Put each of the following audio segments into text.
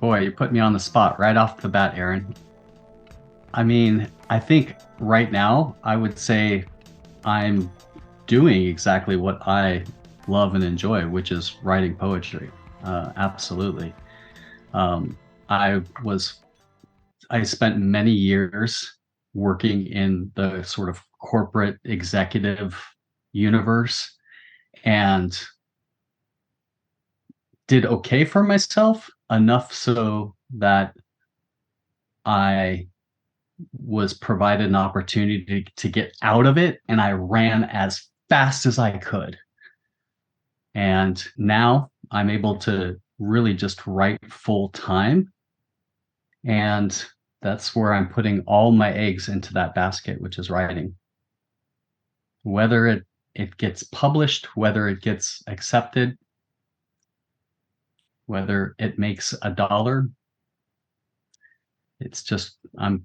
Boy, you put me on the spot right off the bat, Aaron. I mean, I think right now I would say I'm doing exactly what I love and enjoy, which is writing poetry. Absolutely. Um, I was I spent many years working in the sort of corporate executive universe and did okay for myself, enough so that I was provided an opportunity to get out of it, and I ran as fast as I could. And now I'm able to really just write full time. And that's where I'm putting all my eggs into that basket, which is writing. Whether it gets published, whether it gets accepted, whether it makes $1, it's just, I'm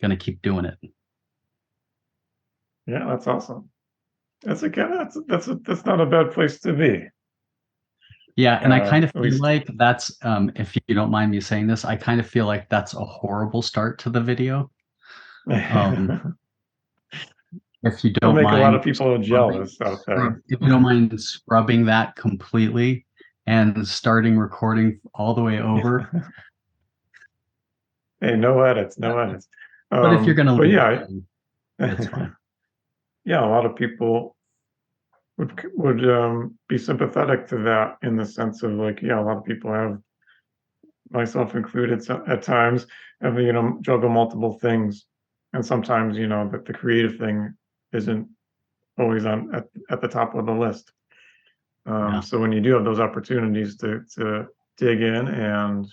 going to keep doing it. Yeah, that's awesome. That's not a bad place to be. Yeah, and I kind of At feel least, like that's, if you don't mind me saying this, I kind of feel like that's a horrible start to the video. If you it'll don't make a lot mind of people jealous out there. if you don't mind scrubbing that completely and starting recording all the way over. Hey, no edits, no edits. But if you're going to But leave it yeah, in, it's fine. yeah, a lot of people would be sympathetic to that in the sense of like, yeah, a lot of people have, myself included, at times have, juggle multiple things, and sometimes, that the creative thing isn't always at the top of the list. Yeah. So when you do have those opportunities to dig in and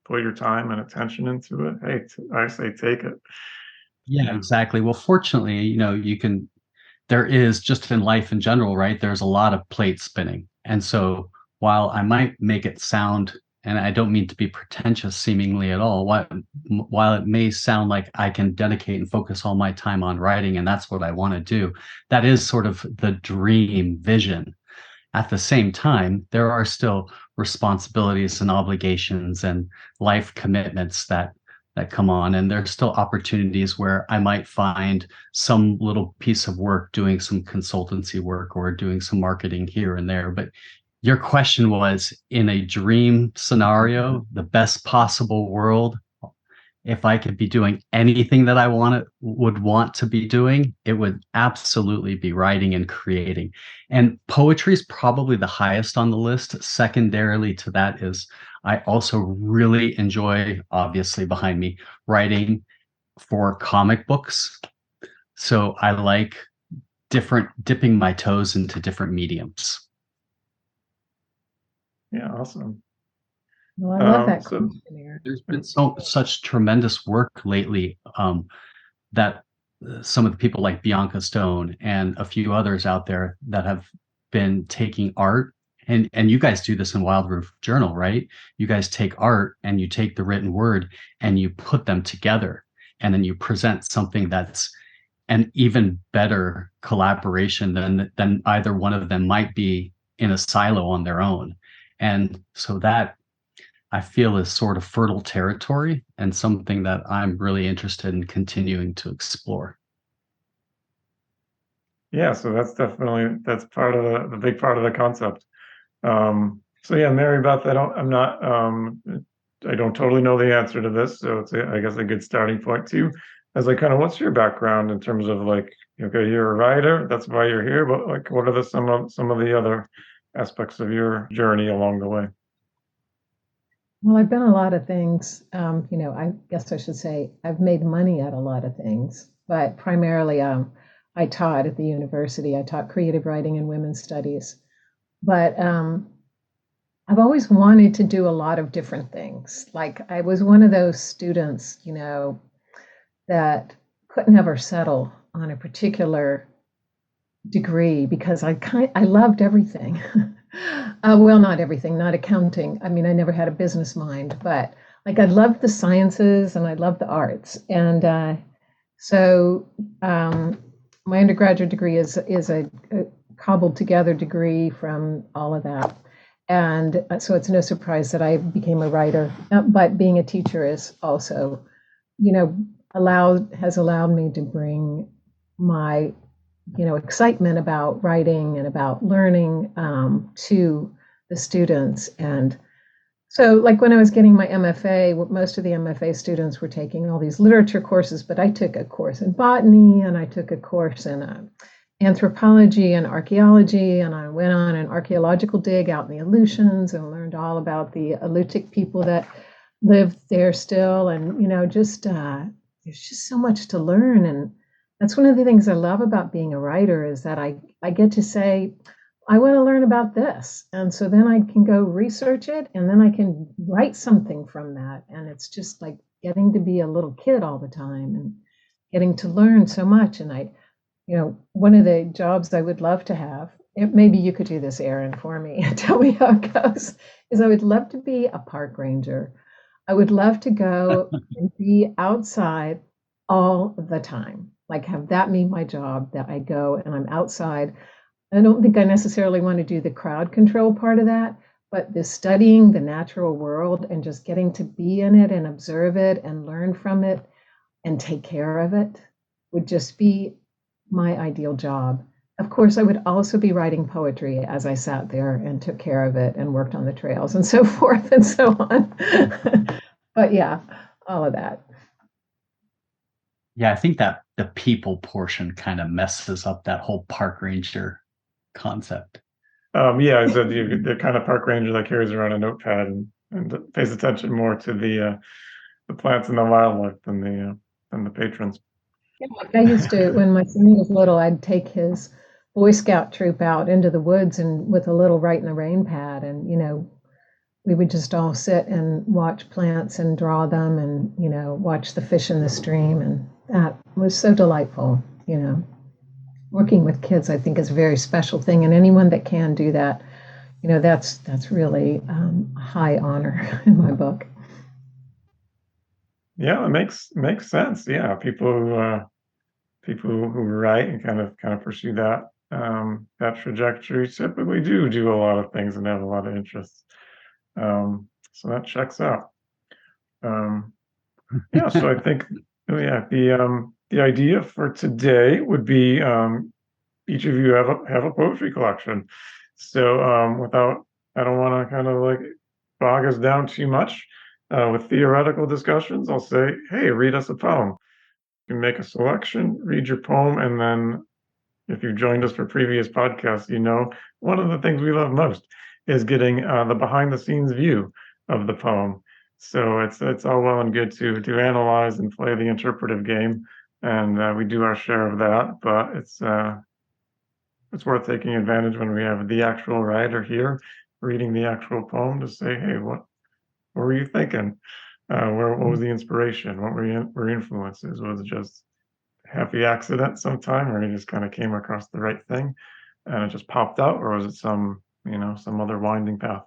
put your time and attention into it, hey, I say take it. Yeah, exactly. Well, fortunately, there is just in life in general, right? There's a lot of plates spinning. And so while I might make it sound, and I don't mean to be pretentious seemingly at all, while it may sound like I can dedicate and focus all my time on writing, and that's what I want to do, that is sort of the dream vision. At the same time, there are still responsibilities and obligations and life commitments that come on, and there's still opportunities where I might find some little piece of work doing some consultancy work or doing some marketing here and there. But your question was, in a dream scenario, the best possible world, if I could be doing anything that I would want to be doing, it would absolutely be writing and creating. And poetry is probably the highest on the list. Secondarily to that is I also really enjoy, obviously behind me, writing for comic books. So I like dipping my toes into different mediums. Yeah, awesome. Well, I love that So question, Aaron. There's been such tremendous work lately, that some of the people like Bianca Stone and a few others out there that have been taking art, and you guys do this in Wild Roof Journal, right? You guys take art and you take the written word and you put them together, and then you present something that's an even better collaboration than either one of them might be in a silo on their own. And so that, I feel, is sort of fertile territory and something that I'm really interested in continuing to explore. yeah, so that's part of the big part of the concept. So yeah, Marybeth, I don't totally know the answer to this, so it's I guess a good starting point too. As like, kind of, what's your background in terms of like, okay, you're a writer, that's why you're here, but like, what are some of the other aspects of your journey along the way? Well, I've done a lot of things. I guess I should say I've made money at a lot of things, but primarily, I taught at the university. I taught creative writing and women's studies. But I've always wanted to do a lot of different things. Like I was one of those students, that couldn't ever settle on a particular degree because I loved everything. Well, not everything, not accounting. I mean, I never had a business mind, but like I love the sciences and I love the arts. And so my undergraduate degree is a cobbled together degree from all of that. And so it's no surprise that I became a writer. But being a teacher is also, has allowed me to bring my excitement about writing and about learning to the students. And so, like when I was getting my MFA, most of the MFA students were taking all these literature courses, but I took a course in botany and I took a course in anthropology and archaeology, and I went on an archaeological dig out in the Aleutians and learned all about the Aleutic people that lived there still. And there's just so much to learn, and that's one of the things I love about being a writer is that I get to say, I want to learn about this. And so then I can go research it and then I can write something from that. And it's just like getting to be a little kid all the time and getting to learn so much. And one of the jobs I would love to have, maybe you could do this, Aaron, for me and tell me how it goes, is I would love to be a park ranger. I would love to go and be outside all the time, like have that be my job, that I go and I'm outside. I don't think I necessarily want to do the crowd control part of that, but the studying the natural world and just getting to be in it and observe it and learn from it and take care of it would just be my ideal job. Of course, I would also be writing poetry as I sat there and took care of it and worked on the trails and so forth and so on. But yeah, all of that. Yeah, I think that the people portion kind of messes up that whole park ranger concept. Yeah, so the kind of park ranger that carries around a notepad and pays attention more to the plants and the wildlife than the patrons. Yeah, like I used to, when my son was little, I'd take his Boy Scout troop out into the woods and with a little Write in the Rain pad, and we would just all sit and watch plants and draw them, and watch the fish in the stream, and that was so delightful. Working with kids, I think, is a very special thing, and anyone that can do that, that's really a high honor in my book. Yeah, it makes sense. Yeah, people who write and kind of pursue that trajectory typically do a lot of things and have a lot of interests. So that checks out. Yeah, so I think the idea for today would be each of you have a poetry collection. So I don't want to kind of like bog us down too much with theoretical discussions. I'll say, hey, read us a poem. You can make a selection, read your poem, and then if you've joined us for previous podcasts, one of the things we love most is getting the behind the scenes view of the poem. So it's all well and good to analyze and play the interpretive game, and we do our share of that. But it's worth taking advantage when we have the actual writer here reading the actual poem to say, hey, what were you thinking? What was the inspiration? What were influences? Was it just happy accident sometime, or you just kind of came across the right thing and it just popped out, or was it some other winding path?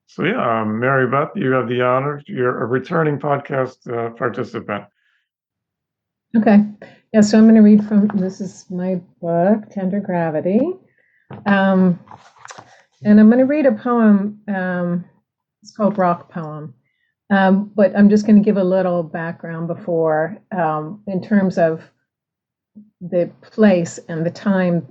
So yeah, Marybeth, you have the honor. You're a returning podcast participant. Okay. Yeah, so I'm going to read from, this is my book, Tender Gravity. And I'm going to read a poem. It's called Rock Poem. But I'm just going to give a little background before, in terms of the place and the time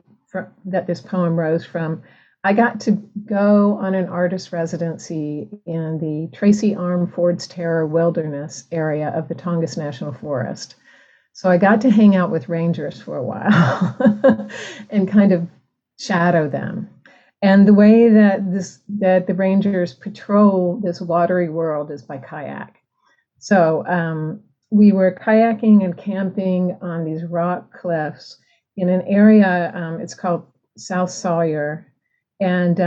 that this poem rose from. I got to go on an artist residency in the Tracy Arm Ford's Terror Wilderness area of the Tongass National Forest. So I got to hang out with rangers for a while and kind of shadow them. And the way that the rangers patrol this watery world is by kayak. So we were kayaking and camping on these rock cliffs in an area, it's called South Sawyer. And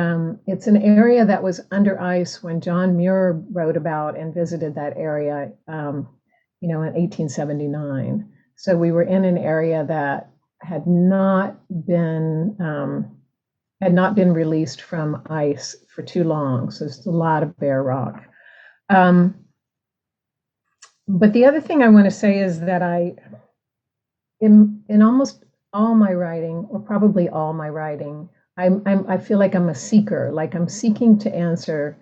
it's an area that was under ice when John Muir wrote about and visited that area, in 1879. So we were in an area that had not been had not been released from ice for too long. So there's a lot of bare rock. But the other thing I want to say is that in almost all my writing, or probably all my writing, I feel like I'm a seeker, like I'm seeking to answer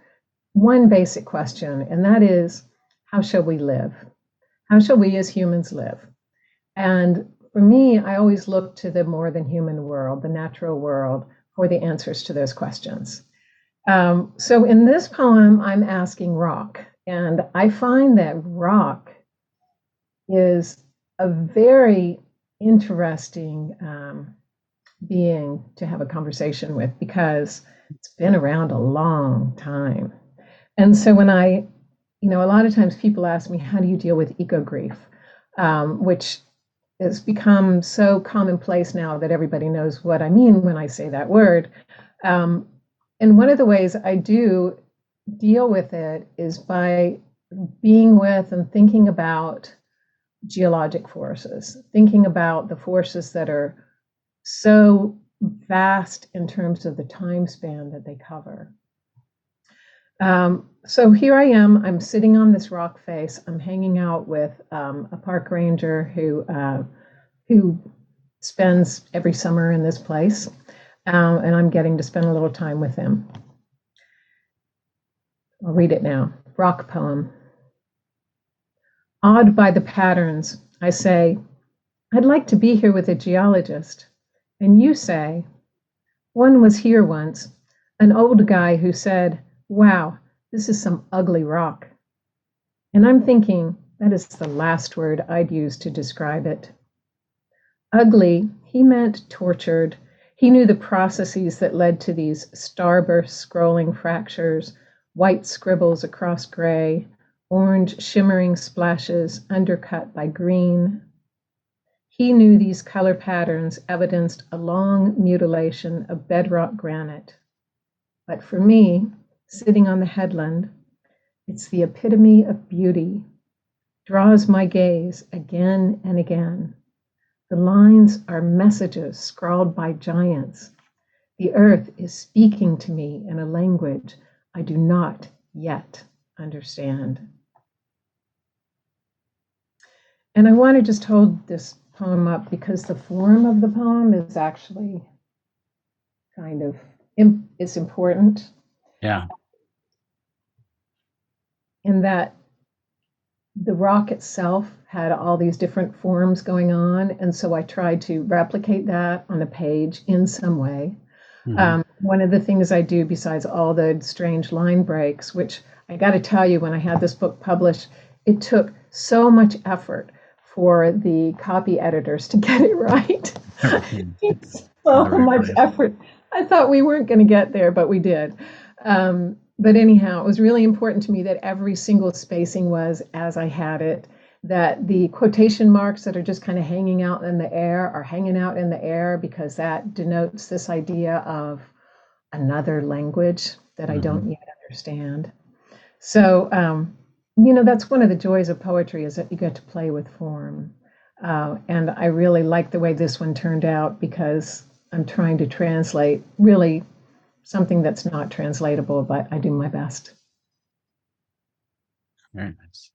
one basic question, and that is, how shall we live? How shall we as humans live? And for me, I always look to the more than human world, the natural world, for the answers to those questions. So in this poem, I'm asking rock, and I find that rock is a very interesting being to have a conversation with, because it's been around a long time. And so when a lot of times people ask me, how do you deal with eco grief? Which has become so commonplace now that everybody knows what I mean when I say that word. And one of the ways I do deal with it is by being with and thinking about geologic forces, thinking about the forces that are so vast in terms of the time span that they cover. So here I am, I'm sitting on this rock face. I'm hanging out with a park ranger who spends every summer in this place, and I'm getting to spend a little time with him. I'll read it now. Rock poem. Awed by the patterns, I say, I'd like to be here with a geologist. And you say, one was here once, an old guy who said, wow, this is some ugly rock. And I'm thinking that is the last word I'd use to describe it. Ugly, he meant tortured. He knew the processes that led to these starburst scrolling fractures, white scribbles across gray, orange shimmering splashes undercut by green. He knew these color patterns evidenced a long mutilation of bedrock granite. But for me, sitting on the headland, it's the epitome of beauty, draws my gaze again and again. The lines are messages scrawled by giants. The earth is speaking to me in a language I do not yet understand. And I want to just hold this poem up because the form of the poem is actually kind of, it's important. Yeah. In that the rock itself had all these different forms going on. And so I tried to replicate that on a page in some way. Mm-hmm. One of the things I do, besides all the strange line breaks, which I got to tell you, when I had this book published, it took so much effort for the copy editors to get it right. So much effort. I thought we weren't going to get there, but we did. But anyhow, it was really important to me that every single spacing was as I had it, that the quotation marks that are just kind of hanging out in the air are hanging out in the air, because that denotes this idea of another language that I don't yet understand. So, that's one of the joys of poetry, is that you get to play with form. And I really like the way this one turned out, because I'm trying to translate really something that's not translatable, but I do my best. Very nice.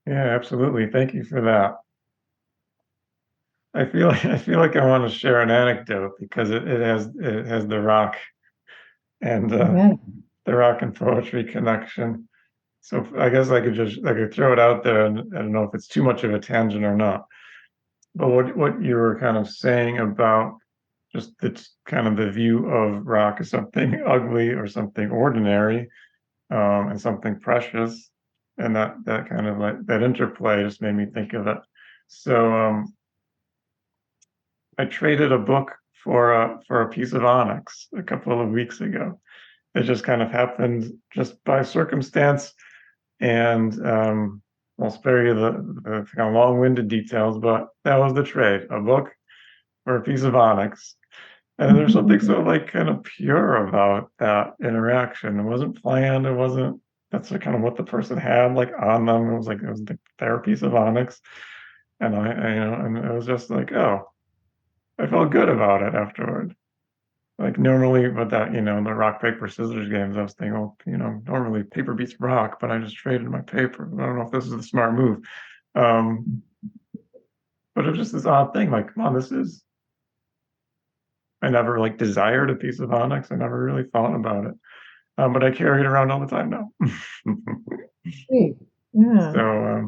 Yeah, absolutely. Thank you for that. I feel like I want to share an anecdote, because it has the rock and the rock and poetry connection. So I guess I could throw it out there, and I don't know if it's too much of a tangent or not. But what you were kind of saying about just kind of the view of rock as something ugly or something ordinary, and something precious, and that kind of like that interplay just made me think of it. So I traded a book for a piece of onyx a couple of weeks ago. It just kind of happened just by circumstance, and I'll spare you the kind of long-winded details, but that was the trade: a book for a piece of onyx. And there's something so like kind of pure about that interaction. It wasn't planned. It wasn't. That's kind of what the person had like on them. It was their piece of onyx, and and it was just like, oh, I felt good about it afterward. Like normally with that, the rock, paper, scissors games, I was thinking, well, normally paper beats rock, but I just traded my paper. I don't know if this is a smart move. But it was just this odd thing, like, come on, I never like desired a piece of onyx. I never really thought about it. But I carry it around all the time now. Sweet. Yeah.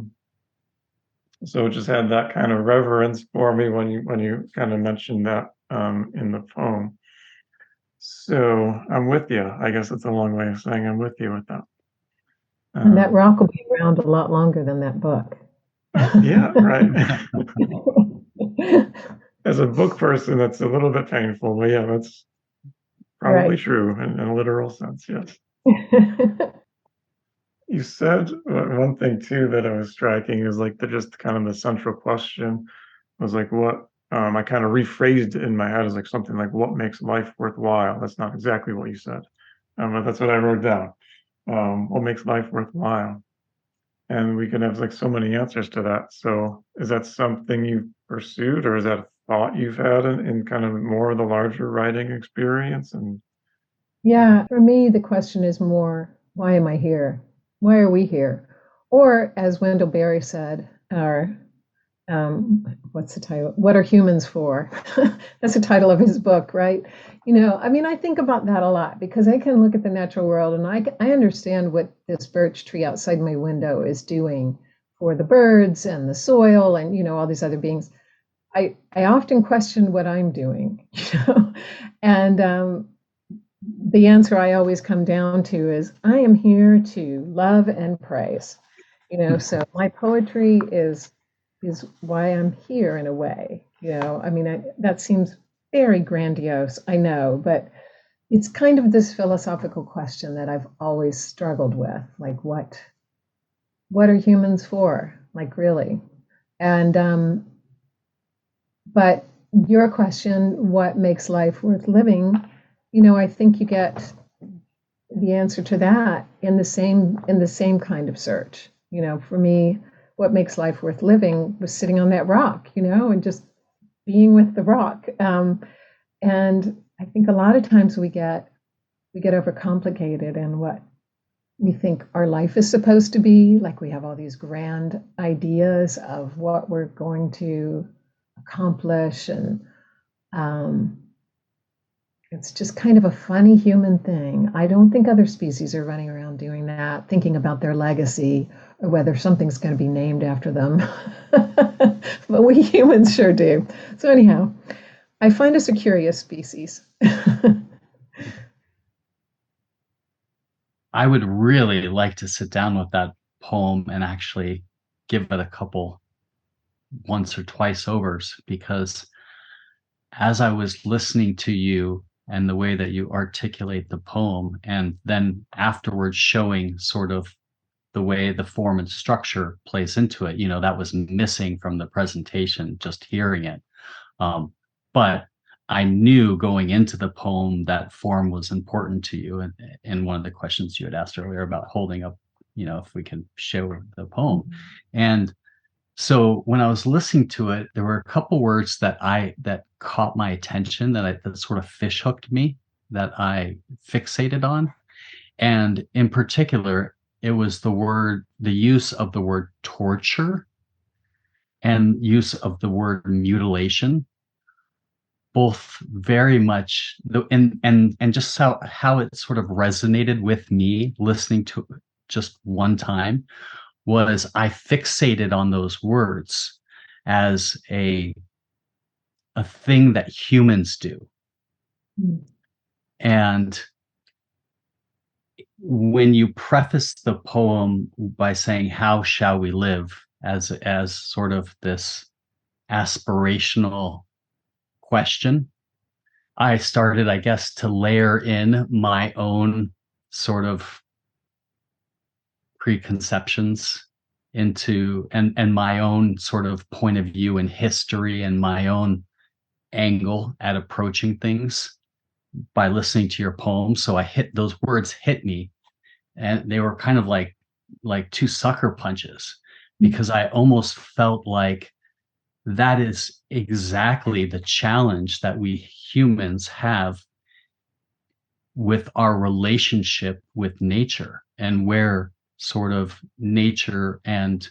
So it just had that kind of reverence for me when you kind of mentioned that in the poem. So I'm with you. I guess it's a long way of saying I'm with you with that. And that rock will be around a lot longer than that book. Yeah, right. As a book person, that's a little bit painful, but yeah, that's probably Right. true in a literal sense, yes. You said one thing too that I was striking is like just kind of the central question was like what I kind of rephrased it in my head as like something like what makes life worthwhile. That's not exactly what you said, but that's what I wrote down. What makes life worthwhile? And we can have like so many answers to that. So is that something you've pursued, or is that a thought you've had in kind of more of the larger writing experience? And Yeah, for me, the question is more, why am I here? Why are we here? Or as Wendell Berry said, or what's the title? What are humans for? That's the title of his book, right? I mean, I think about that a lot because I can look at the natural world and I understand what this birch tree outside my window is doing for the birds and the soil and all these other beings. I often question what I'm doing, and the answer I always come down to is I am here to love and praise. So my poetry is why I'm here in a way. I mean, that seems very grandiose, I know, but it's kind of this philosophical question that I've always struggled with, like what are humans for? Like really? And but your question, what makes life worth living? I think you get the answer to that in the same kind of search. For me, what makes life worth living was sitting on that rock, and just being with the rock. And I think a lot of times we get overcomplicated in what we think our life is supposed to be. Like we have all these grand ideas of what we're going to accomplish, and it's just kind of a funny human thing. I don't think other species are running around doing that, thinking about their legacy or whether something's going to be named after them. But we humans sure do. So, anyhow, I find us a curious species. I would really like to sit down with that poem and actually give it a couple once or twice overs, because as I was listening to you and the way that you articulate the poem, and then afterwards showing sort of the way the form and structure plays into it, that was missing from the presentation, just hearing it. But I knew going into the poem that form was important to you. And in one of the questions you had asked earlier about holding up, if we can show the poem. And so when I was listening to it, there were a couple words that caught my attention, that sort of fish hooked me, that I fixated on. And in particular, it was the use of the word torture and use of the word mutilation, both very much and just how it sort of resonated with me listening to it just one time. Was I fixated on those words as a thing that humans do. And when you preface the poem by saying, how shall we live, as sort of this aspirational question, I started, I guess, to layer in my own sort of preconceptions into and my own sort of point of view in history and my own angle at approaching things by listening to your poem. So those words hit me, and they were kind of like two sucker punches, because I almost felt like that is exactly the challenge that we humans have with our relationship with nature, and where sort of nature and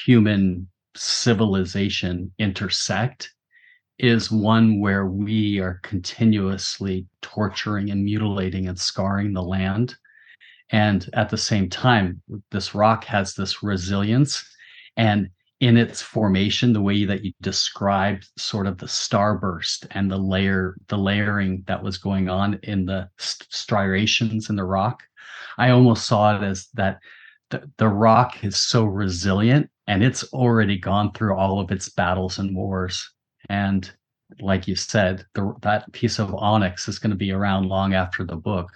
human civilization intersect is one where we are continuously torturing and mutilating and scarring the land. And at the same time, this rock has this resilience. And in its formation, the way that you described sort of the starburst and the layering that was going on in the striations in the rock, I almost saw it as that the rock is so resilient and it's already gone through all of its battles and wars. And like you said, that piece of onyx is going to be around long after the book.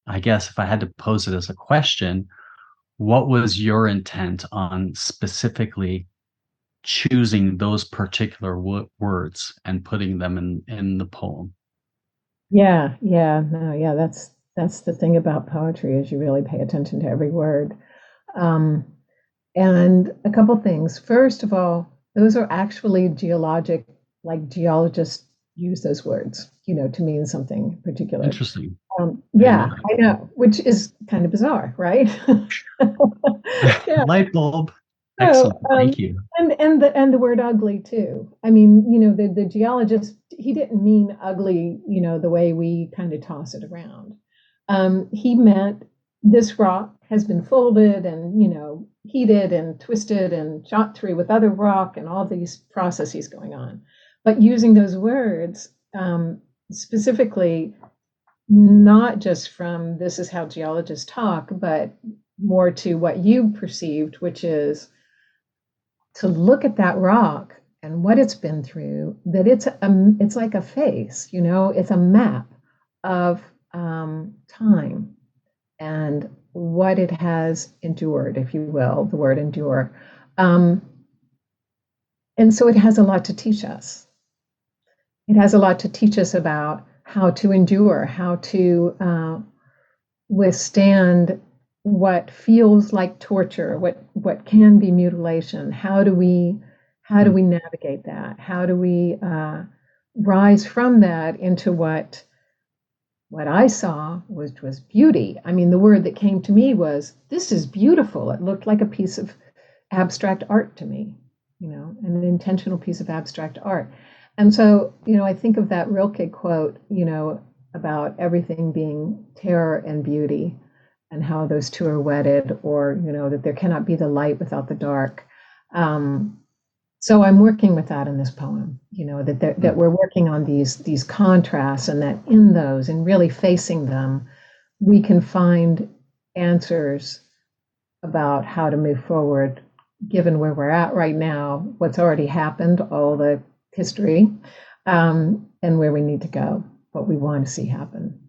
I guess if I had to pose it as a question, what was your intent on specifically choosing those particular words and putting them in the poem? That's the thing about poetry is you really pay attention to every word. And a couple things. First of all, those are actually geologic, like geologists use those words, to mean something particular. Interesting. Yeah, I know, which is kind of bizarre, right? Yeah. Light bulb. Excellent. Thank you. And the word ugly too. I mean, the geologist, he didn't mean ugly, the way we kind of toss it around. He meant this rock has been folded and, heated and twisted and shot through with other rock and all these processes going on. But using those words, specifically, not just from this is how geologists talk, but more to what you perceived, which is to look at that rock and what it's been through, that it's like a face, it's a map of time and what it has endured, if you will, the word endure. And so it has a lot to teach us. It has a lot to teach us about how to endure, how to withstand what feels like torture, what can be mutilation. How do we navigate that? How do we rise from that into what I saw was beauty? I mean, the word that came to me was, this is beautiful. It looked like a piece of abstract art to me, an intentional piece of abstract art. And so, I think of that Rilke quote, about everything being terror and beauty and how those two are wedded, or, that there cannot be the light without the dark. So I'm working with that in this poem, that we're working on these contrasts, and that in those and really facing them, we can find answers about how to move forward, given where we're at right now, what's already happened, all the history, and where we need to go, what we want to see happen.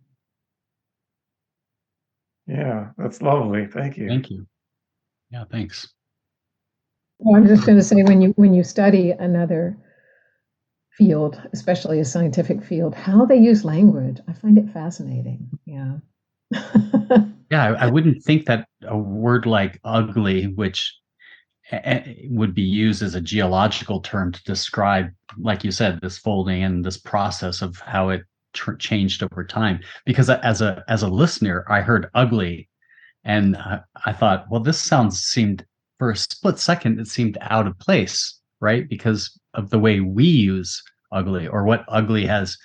Yeah, that's lovely. Thank you. Thank you. Yeah, thanks. Well, I'm just going to say, when you study another field, especially a scientific field, how they use language, I find it fascinating. Yeah. Yeah, I wouldn't think that a word like ugly, which would be used as a geological term to describe, like you said, this folding and this process of how it changed over time. Because as a listener, I heard ugly, and I thought, well, this seemed for a split second, it seemed out of place, right? Because of the way we use ugly, or what ugly has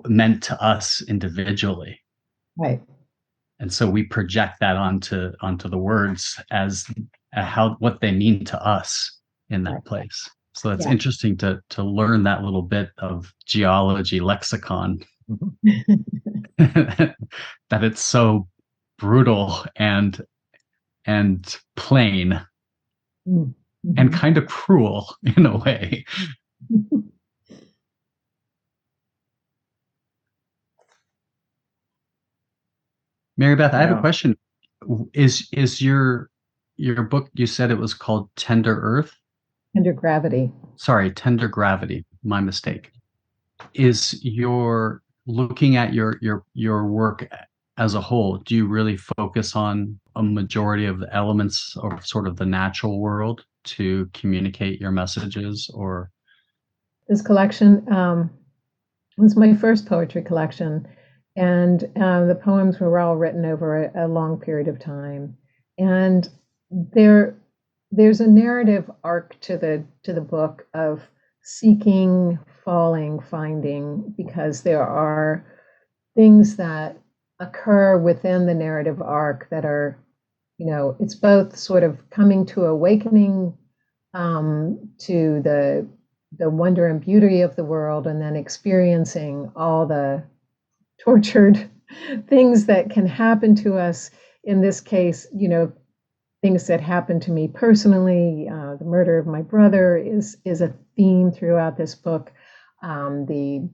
meant to us individually. Right. And so we project that onto the words as what they mean to us in that place. So it's interesting to learn that little bit of geology lexicon, that it's so brutal and plain, mm-hmm. and kind of cruel in a way. Marybeth, I have a question. Is your book, you said it was called Tender Earth? Tender Gravity. Sorry, Tender Gravity. My mistake. Is your looking at your work as a whole, do you really focus on a majority of the elements of sort of the natural world to communicate your messages? Or this collection, It was my first poetry collection, and the poems were all written over a long period of time. And there, there's a narrative arc to the book of seeking, falling, finding, because there are things that occur within the narrative arc that are, it's both sort of coming to awakening to the wonder and beauty of the world, and then experiencing all the tortured things that can happen to us. In this case, things that happened to me personally. The murder of my brother is a theme throughout this book. The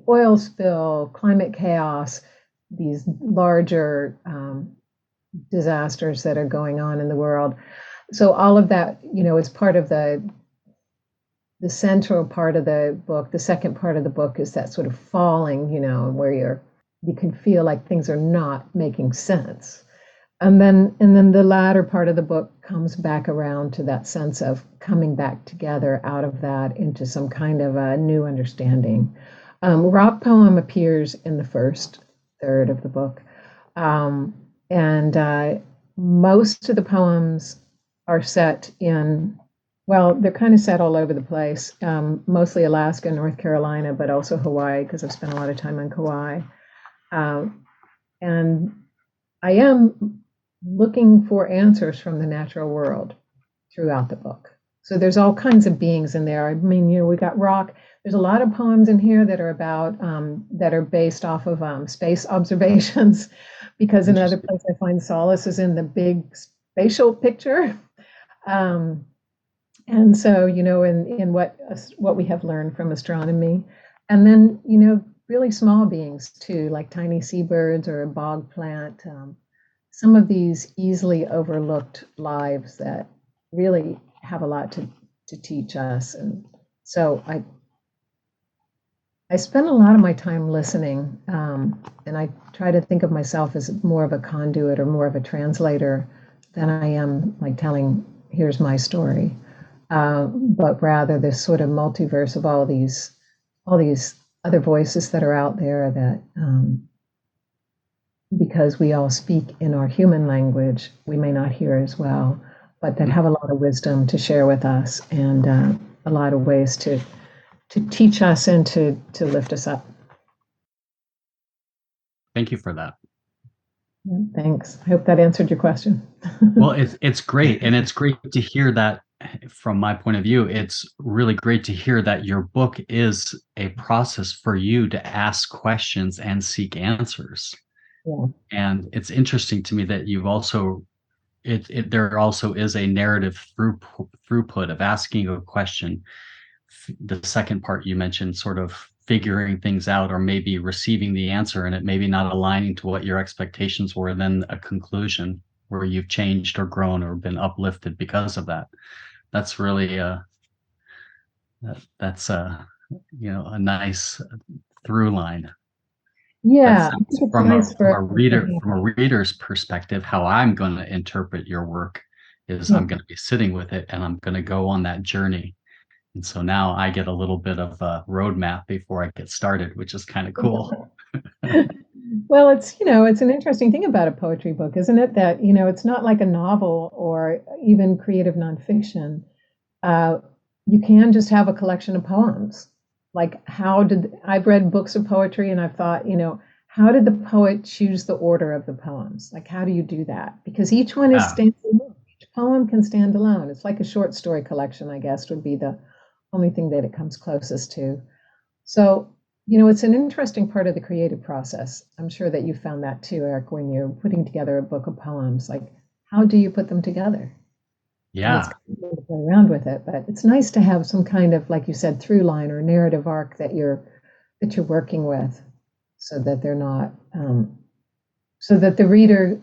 oil spill, climate chaos, these larger disasters that are going on in the world. So all of that, is part of the central part of the book. The second part of the book is that sort of falling, where you can feel like things are not making sense. And then the latter part of the book comes back around to that sense of coming back together out of that into some kind of a new understanding. Rock poem appears in the first third of the book. And most of the poems are set in, well, they're kind of set all over the place, mostly Alaska, North Carolina, but also Hawaii, because I've spent a lot of time on Kauai. And I am looking for answers from the natural world throughout the book. So there's all kinds of beings in there. I mean, we got rock. There's a lot of poems in here that are about, that are based off of space observations, because another place I find solace is in the big spatial picture. And so, in what we have learned from astronomy, and then, really small beings too, like tiny seabirds or a bog plant. Some of these easily overlooked lives that really have a lot to teach us. And so I spend a lot of my time listening, and I try to think of myself as more of a conduit or more of a translator than I am like telling, here's my story. But rather this sort of multiverse of all these other voices that are out there that, because we all speak in our human language, we may not hear as well, but that have a lot of wisdom to share with us, and a lot of ways to teach us and to lift us up. Thank you for that. Yeah, thanks. I hope that answered your question. Well, it's great. And it's great to hear that from my point of view. It's really great to hear that your book is a process for you to ask questions and seek answers. Yeah. And it's interesting to me that you've also, there also is a narrative throughput of asking a question. The second part you mentioned, sort of figuring things out, or maybe receiving the answer and it maybe not aligning to what your expectations were, then a conclusion where you've changed or grown or been uplifted because of that. That's really that's a nice through line. Yeah, from a reader's perspective, how I'm going to interpret your work is I'm going to be sitting with it and I'm going to go on that journey. And so now I get a little bit of a roadmap before I get started, which is kind of cool. Well, it's an interesting thing about a poetry book, isn't it? That, it's not like a novel or even creative nonfiction. You can just have a collection of poems. Like, I've read books of poetry and I've thought, how did the poet choose the order of the poems? Like, how do you do that? Because each one is standalone. Each poem can stand alone. It's like a short story collection, I guess, would be the only thing that it comes closest to. So, it's an interesting part of the creative process. I'm sure that you found that too, Eric, when you're putting together a book of poems. Like, how do you put them together? Yeah. It's kind of to play around with it, but it's nice to have some kind of, like you said, through line or narrative arc that you're working with, so that they're not, so that the reader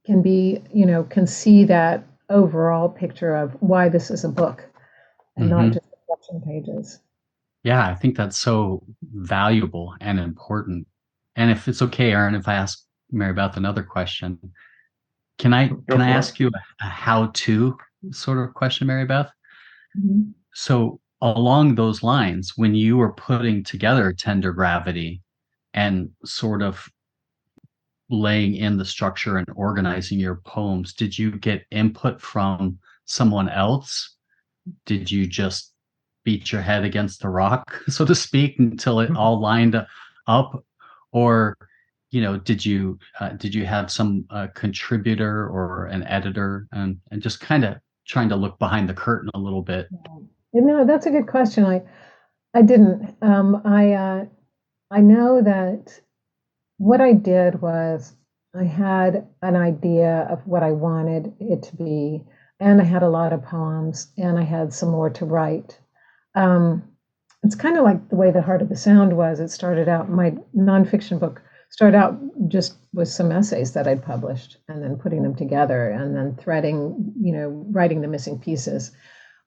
can be, can see that overall picture of why this is a book and not just the collection pages. Yeah, I think that's so valuable and important. And if it's okay, Aaron, if I ask Marybeth another question, can I ask you a how-to sort of question, Marybeth? Mm-hmm. So along those lines, when you were putting together Tender Gravity and sort of laying in the structure and organizing your poems, did you get input from someone else? Did you just beat your head against the rock, so to speak, until it all lined up? Or, did you have some contributor or an editor, and just kind of trying to look behind the curtain a little bit? That's a good question. I didn't. I know that what I did was I had an idea of what I wanted it to be, and I had a lot of poems, and I had some more to write. Um, it's kind of like the way the Heart of the Sound was. It started out, my nonfiction book started out just with some essays that I'd published, and then putting them together, and then threading, writing the missing pieces.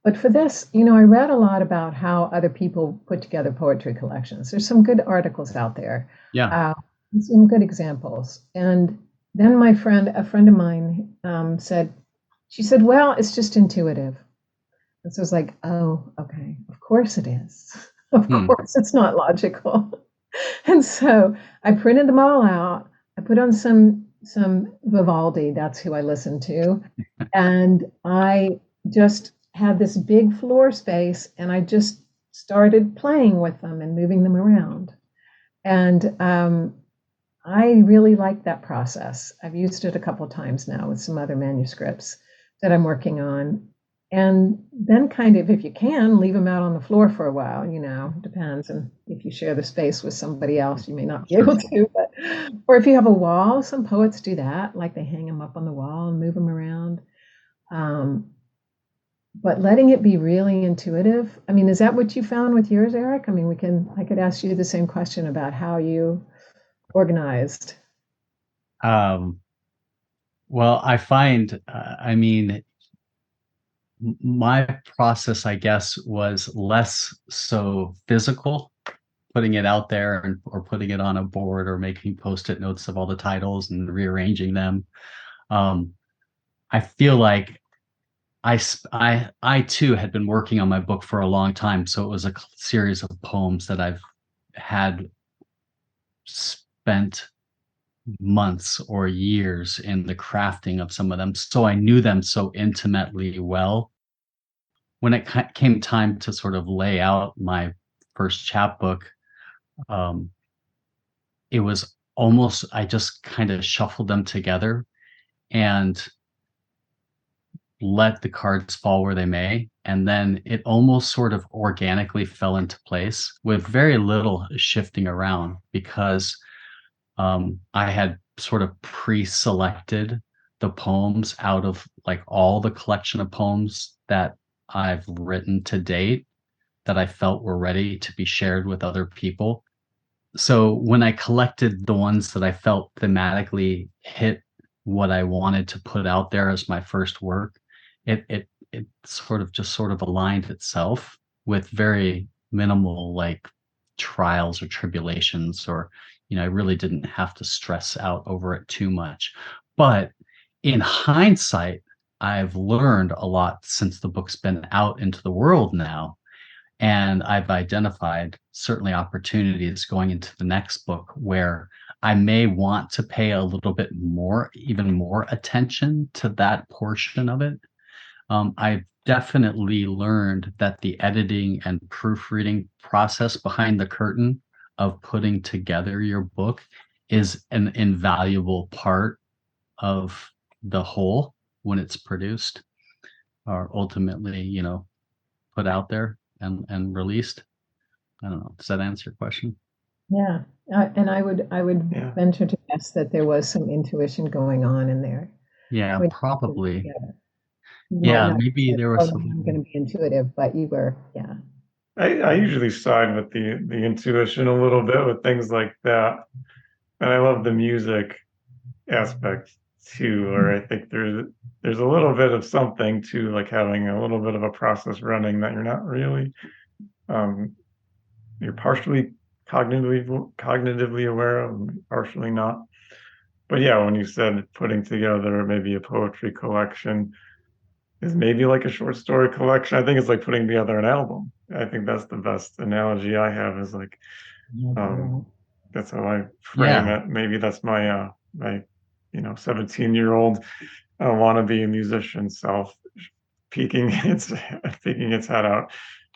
But for this, I read a lot about how other people put together poetry collections. There's some good articles out there, Yeah. some good examples. And then a friend of mine, she said, well, it's just intuitive. And so I was like, oh, okay, of course it is. Of course it's not logical. And so I printed them all out. I put on some Vivaldi, that's who I listened to. And I just had this big floor space, and I just started playing with them and moving them around. And I really like that process. I've used it a couple of times now with some other manuscripts that I'm working on. And then kind of, if you can, leave them out on the floor for a while, depends. And if you share the space with somebody else, you may not be able to, or if you have a wall, some poets do that, like they hang them up on the wall and move them around. But letting it be really intuitive. I mean, is that what you found with yours, Eric? I mean, I could ask you the same question about how you organized. Well, I find, my process, I guess, was less so physical, putting it out there or putting it on a board or making post-it notes of all the titles and rearranging them. I feel like I too had been working on my book for a long time, so it was a series of poems that I've had spent months or years in the crafting of some of them, so I knew them so intimately well. When it came time to sort of lay out my first chapbook, it was almost, I just kind of shuffled them together and let the cards fall where they may. And then it almost sort of organically fell into place with very little shifting around, because I had sort of pre-selected the poems out of like all the collection of poems that I've written to date that I felt were ready to be shared with other people. So when I collected the ones that I felt thematically hit what I wanted to put out there as my first work, it sort of aligned itself with very minimal like trials or tribulations, or I really didn't have to stress out over it too much. But in hindsight, I've learned a lot since the book's been out into the world now. And I've identified certainly opportunities going into the next book where I may want to pay a little bit more, even more attention to that portion of it. I've definitely learned that the editing and proofreading process behind the curtain of putting together your book is an invaluable part of the whole when it's produced or ultimately, put out there and released. I don't know. Does that answer your question? Yeah, and I would Yeah. venture to guess that there was some intuition going on in there. Yeah, When probably. yeah, you might Yeah, not have maybe said, there "Oh, was no, I'm something. going to be intuitive," but you were, yeah. I usually side with the intuition a little bit with things like that. And I love the music aspect too, or I think there's a little bit of something to like having a little bit of a process running that you're not really um you're partially cognitively aware of, partially not. But yeah, when you said putting together maybe a poetry collection, is maybe like a short story collection. I think it's like putting together an album. I think that's the best analogy I have, is like, that's how I frame Yeah. it. Maybe that's my 17-year-old wannabe musician self peeking its head out.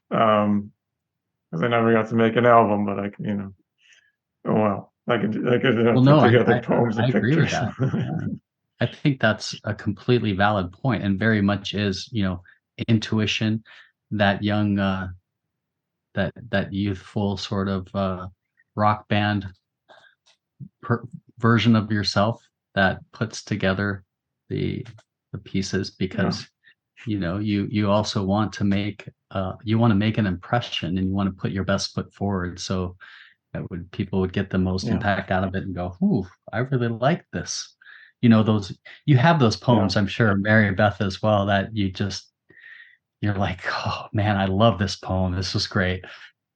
Because I never got to make an album, but I can, oh well, I could Well, put no, together poems I and agree with pictures. that. Yeah. I think that's a completely valid point, and very much is, intuition, that young, that youthful sort of rock band version of yourself that puts together the pieces, because you also want to make an impression, and you want to put your best foot forward, so that people would get the most Yeah. impact out of it and go, "Ooh, I really like this." Those, you have those poems, Yeah. I'm sure, Mary Beth as well, that you're like, "Oh man, I love this poem. This was great.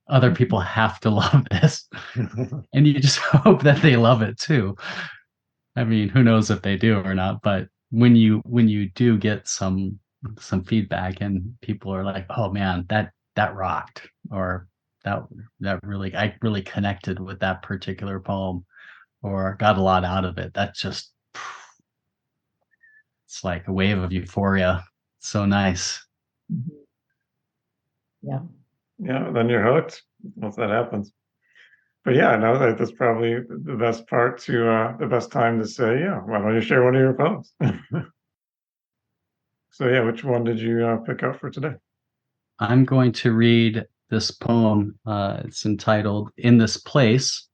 Other people have to love this." And you just hope that they love it too. I mean, who knows if they do or not, but when you do get some feedback and people are like, "Oh man, that rocked," or that I really connected with that particular poem, or got a lot out of it. That just, it's like a wave of euphoria. So nice. Yeah. Yeah, then you're hooked once that happens. But yeah, no, that's probably the best part the best time to say, yeah, why don't you share one of your poems? So yeah, which one did you pick up for today? I'm going to read this poem. It's entitled "In This Place,"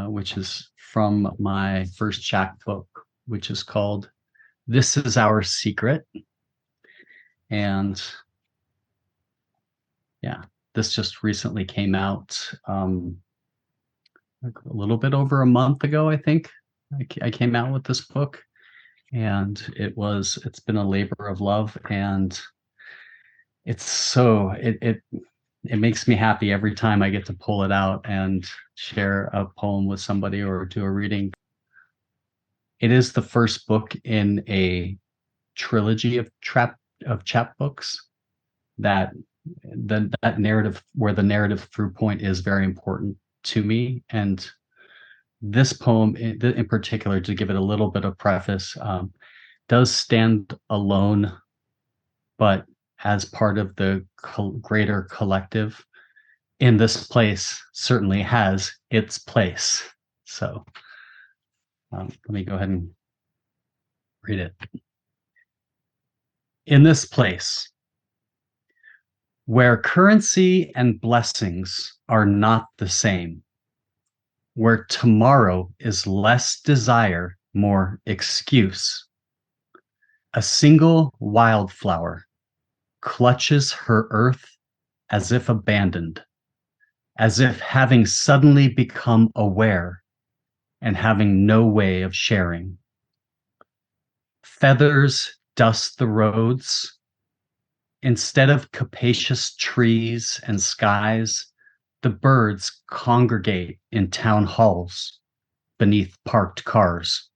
which is from my first chapbook, which is called "This Is Our Secret." And yeah, this just recently came out, like a little bit over a month ago, I think. I came out with this book, and it's been a labor of love, and it makes me happy every time I get to pull it out and share a poem with somebody or do a reading. It is the first book in a trilogy of chapbooks, that that narrative, where the narrative through point is very important to me. And this poem in particular, to give it a little bit of preface, does stand alone, but as part of the greater collective. In This Place certainly has its place. So let me go ahead and read it. In this place, where currency and blessings are not the same, where tomorrow is less desire, more excuse, a single wildflower clutches her earth as if abandoned, as if having suddenly become aware and having no way of sharing. Feathers dust the roads. Instead of capacious trees and skies, the birds congregate in town halls beneath parked cars.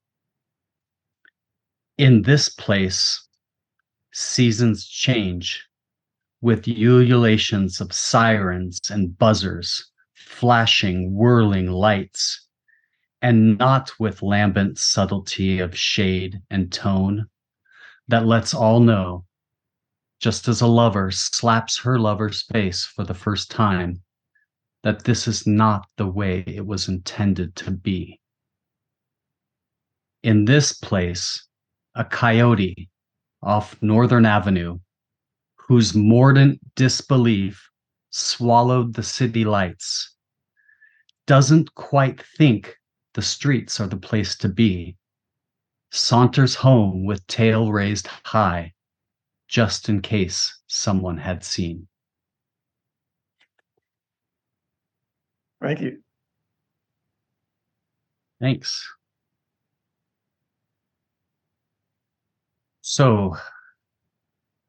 In this place, seasons change with ululations of sirens and buzzers, flashing, whirling lights, and not with lambent subtlety of shade and tone that lets all know, just as a lover slaps her lover's face for the first time, that this is not the way it was intended to be. In this place, a coyote off Northern Avenue, whose mordant disbelief swallowed the city lights, doesn't quite think the streets are the place to be, saunters home with tail raised high, just in case someone had seen. Thank you. Thanks. So,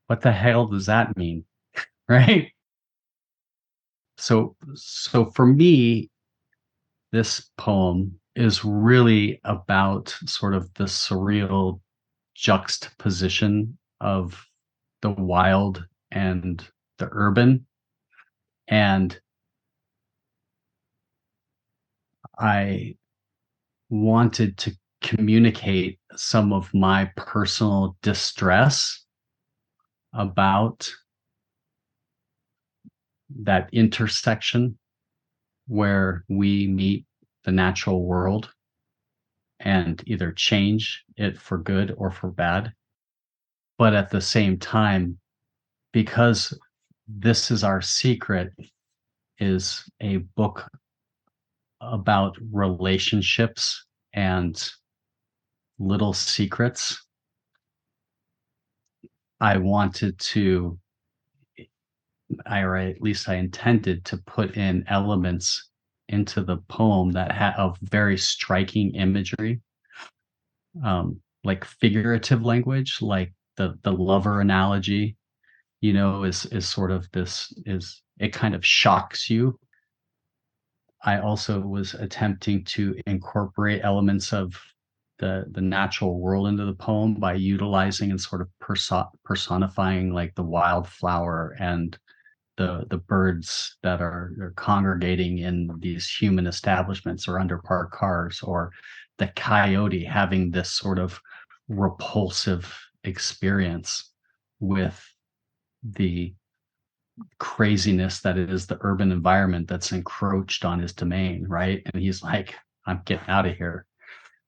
what the hell does that mean? Right? So for me, this poem is really about sort of the surreal juxtaposition of the wild and the urban. And I wanted to communicate some of my personal distress about that intersection where we meet the natural world and either change it for good or for bad. But at the same time, because This Is Our Secret is a book about relationships and little secrets, I wanted to, or at least I intended to put in elements into the poem that had of very striking imagery, like figurative language, like the lover analogy, is sort of this is it kind of shocks you. I also was attempting to incorporate elements of the natural world into the poem by utilizing and sort of personifying like the wildflower and the birds that are congregating in these human establishments or under parked cars, or the coyote having this sort of repulsive experience with the craziness that is the urban environment that's encroached on his domain, right? And he's like, I'm getting out of here.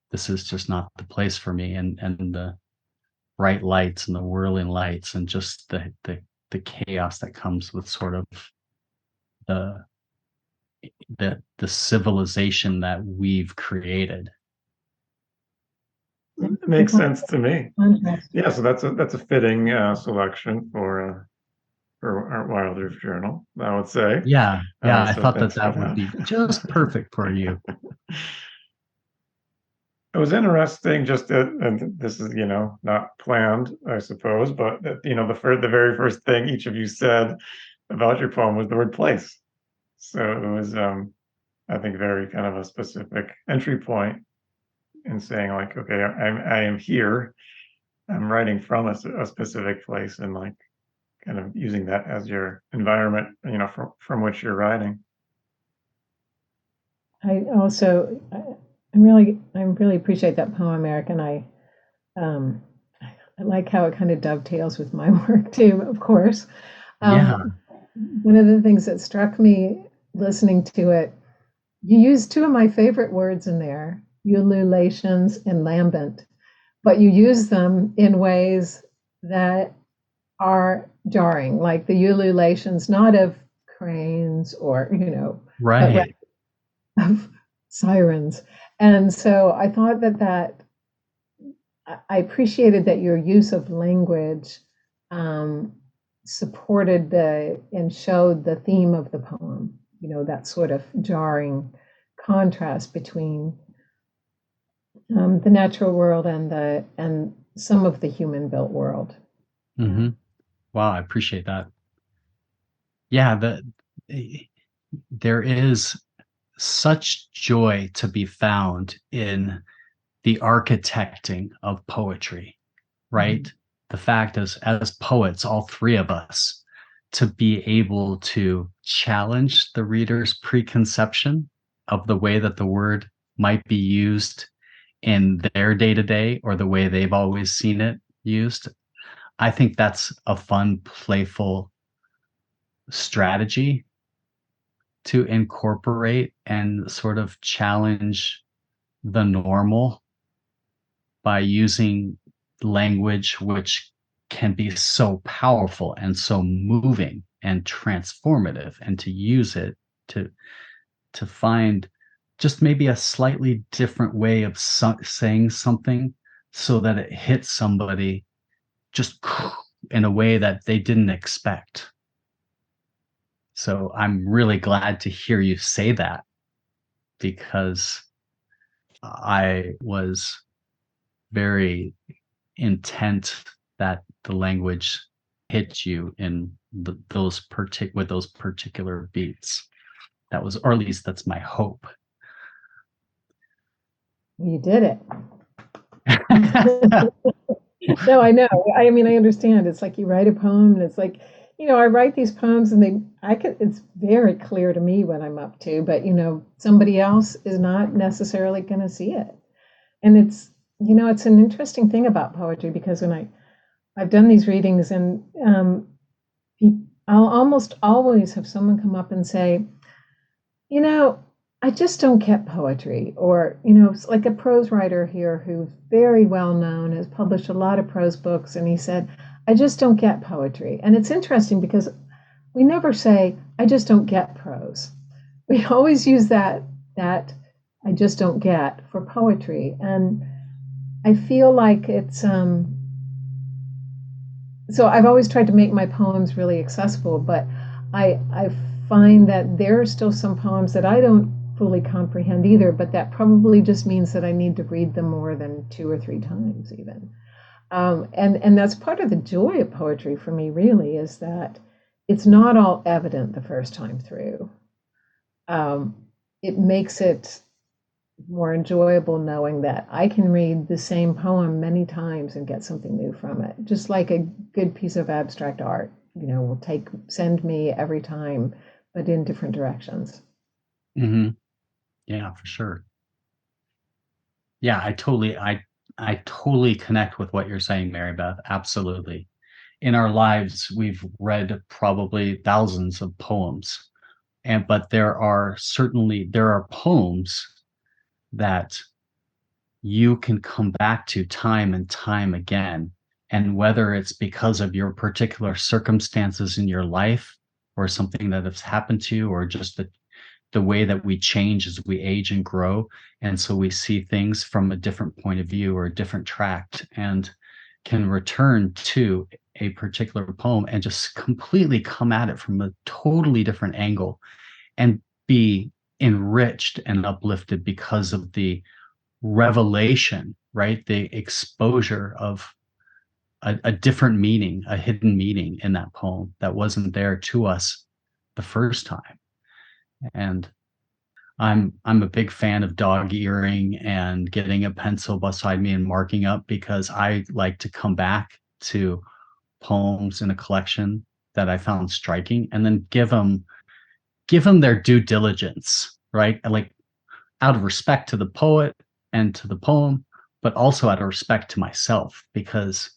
This is just not the place for me. And the bright lights and the whirling lights and just the chaos that comes with sort of the the civilization that we've created. It makes sense to me. Yeah, so that's a fitting selection for our Wilder's journal, I would say. Yeah, I So thought thanks for that would be just perfect for you. It was interesting, and this is, not planned, I suppose, but that, the very first thing each of you said about your poem was the word place. So it was, I think, very kind of a specific entry point in saying like, okay, I am here. I'm writing from a specific place, and like kind of using that as your environment, from which you're writing. I also, I really appreciate that poem, Eric, and I like how it kind of dovetails with my work too, of course. Yeah. One of the things that struck me listening to it, you used two of my favorite words in there, ululations and lambent, but you use them in ways that are jarring, like the ululations, not of cranes or, Right. but of sirens. And so I thought I appreciated that your use of language supported and showed the theme of the poem, that sort of jarring contrast between the natural world and some of the human built world. Mm-hmm. Wow, I appreciate that. Yeah, there is such joy to be found in the architecting of poetry, right? Mm-hmm. The fact is, as poets, all three of us, to be able to challenge the reader's preconception of the way that the word might be used in their day-to-day or the way they've always seen it used. I think that's a fun, playful strategy to incorporate and sort of challenge the normal by using language which can be so powerful and so moving and transformative, and to use it to find just maybe a slightly different way of saying something so that it hits somebody just in a way that they didn't expect. So I'm really glad to hear you say that, because I was very intent that the language hit you in with those particular beats. That was, or at least that's my hope. You did it. No, I know. I mean, I understand. It's like you write a poem and it's like, I write these poems and it's very clear to me what I'm up to, but somebody else is not necessarily going to see it. And it's an interesting thing about poetry because when I've done these readings and I'll almost always have someone come up and say, you know, I just don't get poetry. Or, it's like a prose writer here who's very well known, has published a lot of prose books, and he said, I just don't get poetry. And it's interesting because we never say, I just don't get prose. We always use that I just don't get for poetry. And I feel like it's so I've always tried to make my poems really accessible, but I find that there are still some poems that I don't fully comprehend either, but that probably just means that I need to read them more than 2 or 3 times even. And that's part of the joy of poetry for me, really, is that it's not all evident the first time through. It makes it more enjoyable knowing that I can read the same poem many times and get something new from it. Just like a good piece of abstract art, will send me every time, but in different directions. Mm-hmm. Yeah, for sure. Yeah, I totally connect with what you're saying, Marybeth. Absolutely. In our lives, we've read probably thousands of poems, but there are poems that you can come back to time and time again. And whether it's because of your particular circumstances in your life or something that has happened to you, or just the way that we change as we age and grow. And so we see things from a different point of view or a different tract, and can return to a particular poem and just completely come at it from a totally different angle and be enriched and uplifted because of the revelation, right? The exposure of a different meaning, a hidden meaning in that poem that wasn't there to us the first time. And I'm a big fan of dog earing and getting a pencil beside me and marking up, because I like to come back to poems in a collection that I found striking and then give them their due diligence, right? Like, out of respect to the poet and to the poem, but also out of respect to myself, because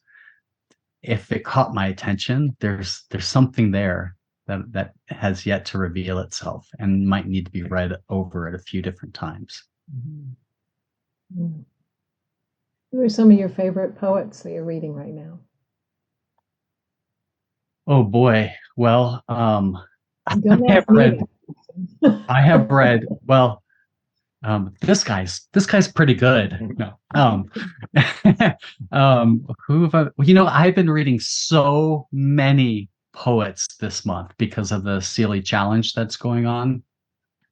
if it caught my attention, there's something there that has yet to reveal itself and might need to be read over at a few different times. Mm-hmm. Who are some of your favorite poets that you're reading right now? Oh boy. Well, I Don't have ask me read that. I have read well, this guy's pretty good. No. Who have I've been reading so many poets this month because of the Sealy Challenge that's going on.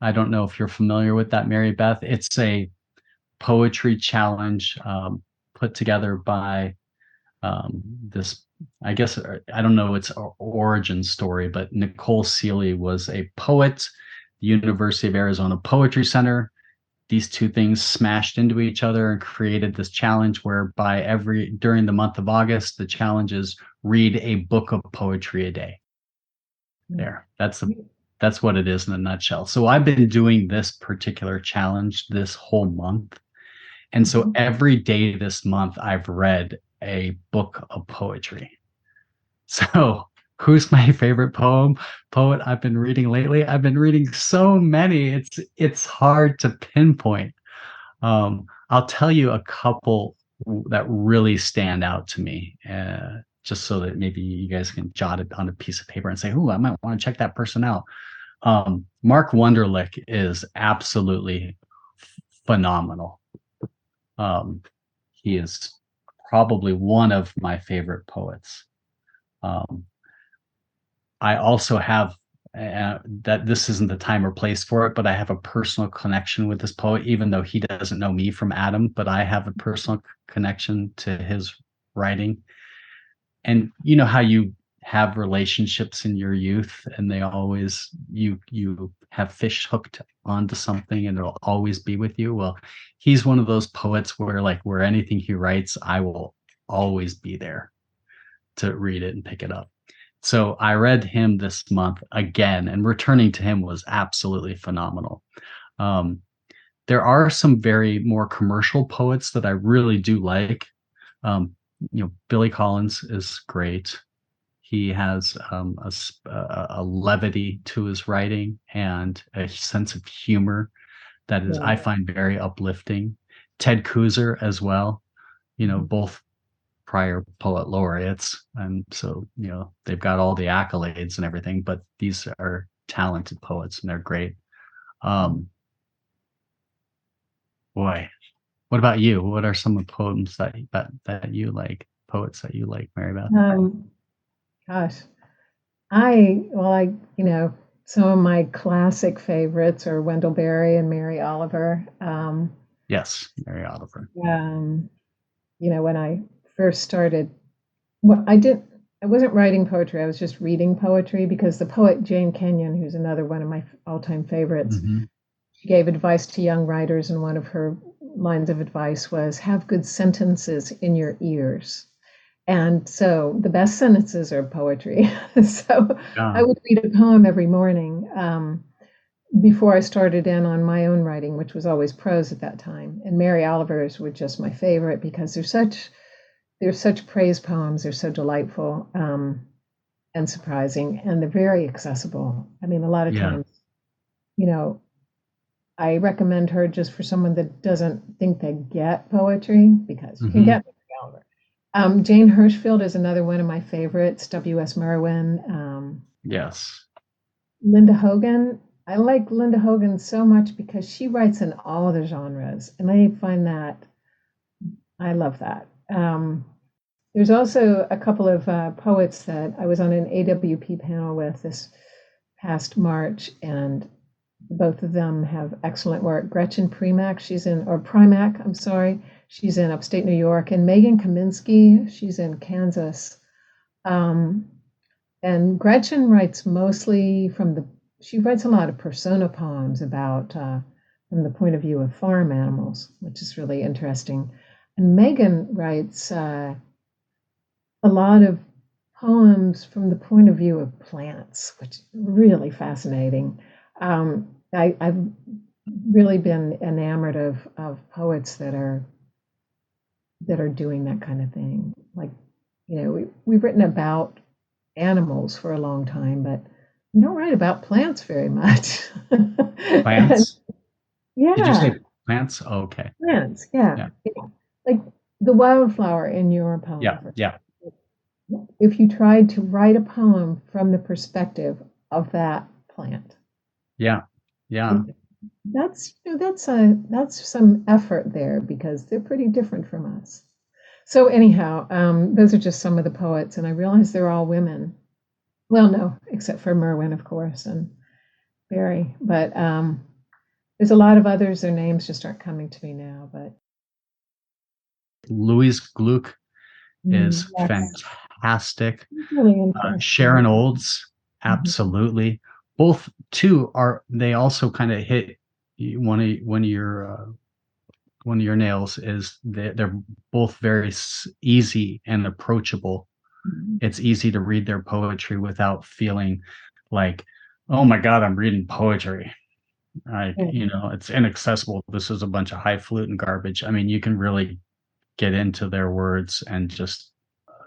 I don't know if you're familiar with that, Mary Beth. It's a poetry challenge put together by this, I guess, I don't know its origin story, but Nicole Sealy was a poet, the University of Arizona Poetry Center. These two things smashed into each other and created this challenge whereby during the month of August, the challenge is read a book of poetry a day. There, that's what it is in a nutshell. So I've been doing this particular challenge this whole month. And so every day this month, I've read a book of poetry. So who's my favorite poet I've been reading lately? I've been reading so many. It's hard to pinpoint. I'll tell you a couple that really stand out to me, just so that maybe you guys can jot it on a piece of paper and say, "Ooh, I might want to check that person out." Mark Wunderlich is absolutely phenomenal. He is probably one of my favorite poets. I also have that this isn't the time or place for it, but I have a personal connection with this poet, even though he doesn't know me from Adam, but I have a personal connection to his writing. And you know how you have relationships in your youth and they always, you have fish hooked onto something and it'll always be with you. Well, he's one of those poets where anything he writes, I will always be there to read it and pick it up. So I read him this month again, and returning to him was absolutely phenomenal. Um, there are some very more commercial poets that I really do like. Billy Collins is great. He has a levity to his writing and a sense of humor that is, I Yeah. find, very uplifting. Ted Kooser as well, both prior poet laureates, and so they've got all the accolades and everything, but these are talented poets and they're great. Boy, what about you? What are some of the poems that you like, poets that you like, Marybeth? Gosh, some of my classic favorites are Wendell Berry and Mary Oliver. Yes, Mary Oliver. When I first started, I wasn't writing poetry, I was just reading poetry because the poet Jane Kenyon, who's another one of my all-time favorites, she gave advice to young writers, and one of her lines of advice was, have good sentences in your ears. And so the best sentences are poetry. So I would read a poem every morning before I started in on my own writing, which was always prose at that time. And Mary Oliver's were just my favorite because they're such praise poems. They're so delightful and surprising, and they're very accessible. I mean, a lot of times, I recommend her just for someone that doesn't think they get poetry, because you can get Mary Oliver. Jane Hirschfield is another one of my favorites. W.S. Merwin. Yes. Linda Hogan. I like Linda Hogan so much because she writes in all the genres, and I love that. There's also a couple of poets that I was on an AWP panel with this past March, and both of them have excellent work. Gretchen Primack, Primack, I'm sorry, she's in upstate New York, and Megan Kaminsky, she's in Kansas. And Gretchen writes mostly she writes a lot of persona poems about from the point of view of farm animals, which is really interesting. And Megan writes a lot of poems from the point of view of plants, which is really fascinating. I've really been enamored of poets that are doing that kind of thing. Like, we've written about animals for a long time, but we don't write about plants very much. Plants? Yeah. Did you say plants? Oh, okay. Plants, yeah. Like the wildflower in your poem. Yeah. If you tried to write a poem from the perspective of that plant. Yeah. That's some effort there, because they're pretty different from us. So anyhow, those are just some of the poets, and I realize they're all women. Well, no, except for Merwin, of course, and Barry. But there's a lot of others. Their names just aren't coming to me now. But Louise Gluck is fantastic. Really Sharon Olds, absolutely. Both two they also kind of hit one of your nails. Is they're both very easy and approachable. It's easy to read their poetry without feeling like, oh my God, I'm reading poetry. It's inaccessible. This is a bunch of highfalutin garbage. I mean, you can really get into their words and just.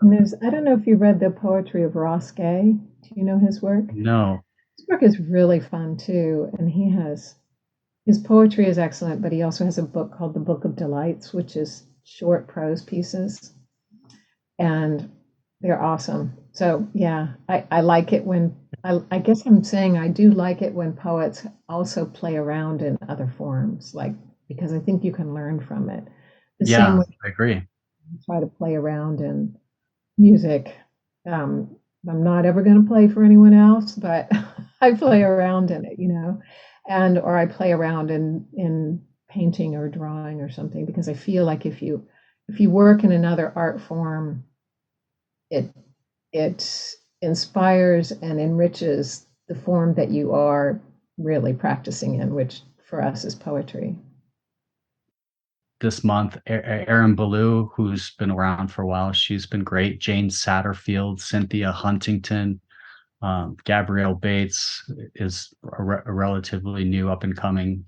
I don't know if you read the poetry of Ross Gay. Do you know his work? No. His work is really fun too, and his poetry is excellent, but he also has a book called The Book of Delights, which is short prose pieces, and they're awesome. So yeah, I like it when I guess I'm saying I do like it when poets also play around in other forms, because I think you can learn from it. Same way I agree. Try to play around in music. I'm not ever going to play for anyone else, but I play around in it, or I play around in painting or drawing or something, because I feel like if you work in another art form, it inspires and enriches the form that you are really practicing in, which for us is poetry. this month, Erin Ballou, who's been around for a while, she's been great. Jane Satterfield, Cynthia Huntington, Gabrielle Bates is a relatively new up and coming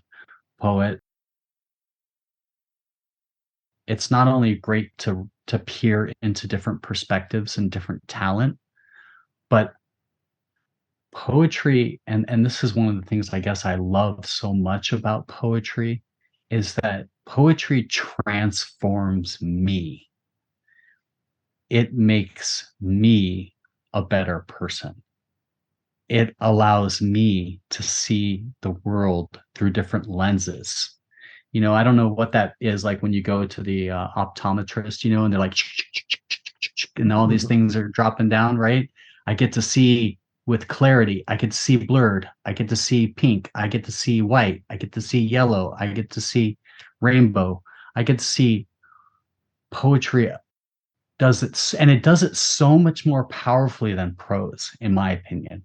poet. It's not only great to peer into different perspectives and different talent, but poetry, and this is one of the things I guess I love so much about poetry, is that poetry transforms me. It makes me a better person. It allows me to see the world through different lenses. I don't know what that is like when you go to the optometrist, and they're like, and all these things are dropping down, right? I get to see with clarity. I get to see blurred. I get to see pink. I get to see white. I get to see yellow. I get to see rainbow. I get to see poetry does it, and it does it so much more powerfully than prose, in my opinion,